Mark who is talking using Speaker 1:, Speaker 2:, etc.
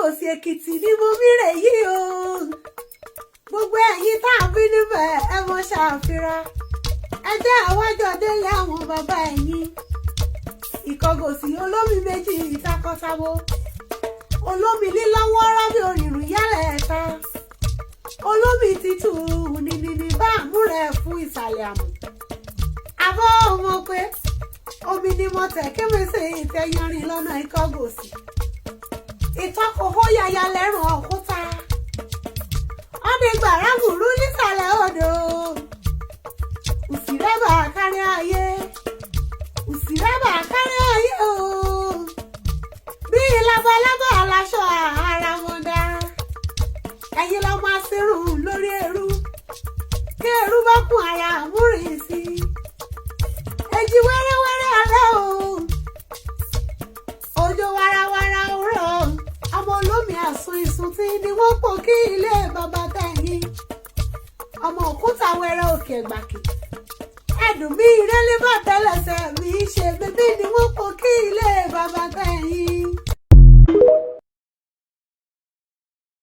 Speaker 1: Ikogosi-Ekiti ni mo mire yìí o. Gbogbo ẹ̀yin tá a bí níbẹ̀ ẹ mọ ṣàfihàn. Ẹ jẹ́ àwájọ délé àwọn bàbá ẹ̀yin. Ikogosi olómi méjì ìtakọ́sábó. Olómi lílọ́wọ́ rábí orìrùn yálẹ̀ ẹ̀ta. Olómi títù nìnìní bá àmúrẹ̀ fún ìsàlẹ̀ àmù. Àbọ̀ ọmọ pé omi ni mo tẹ̀ kémèsè ìtẹ̀yẹrin lọ́nà Ikogosi. Ìtọ́kòhó yaya lẹ́rùn òkúta. Ọdẹ gbàràgùrú nísàlẹ̀ odò. Òsìrẹ́bà kárí ayé. Òsìrẹ́bà kárí ayé o. Bí labalábá aláṣọ ara wọn dá. Ẹyin lọ máa ṣerun lórí ẹrú. Kí ẹrú bá kún ara àmúrin sí. Èjì wẹ́rẹ́wẹ́rẹ́ alẹ́ o. Òjò warawara rọ̀. Ọmọ olómi àsun ìsùntí ni wọ́n pò kí ilé bàbá tẹ̀yìn. Ọmọ òkúta wẹrẹ òkè gbàkì. Ẹ̀dùn bí ìrẹ́lẹ́ bá tẹ́lẹ̀sẹ̀ mi ṣe bébí ni wọ́n pò kí ilé bàbá tẹ̀yìn.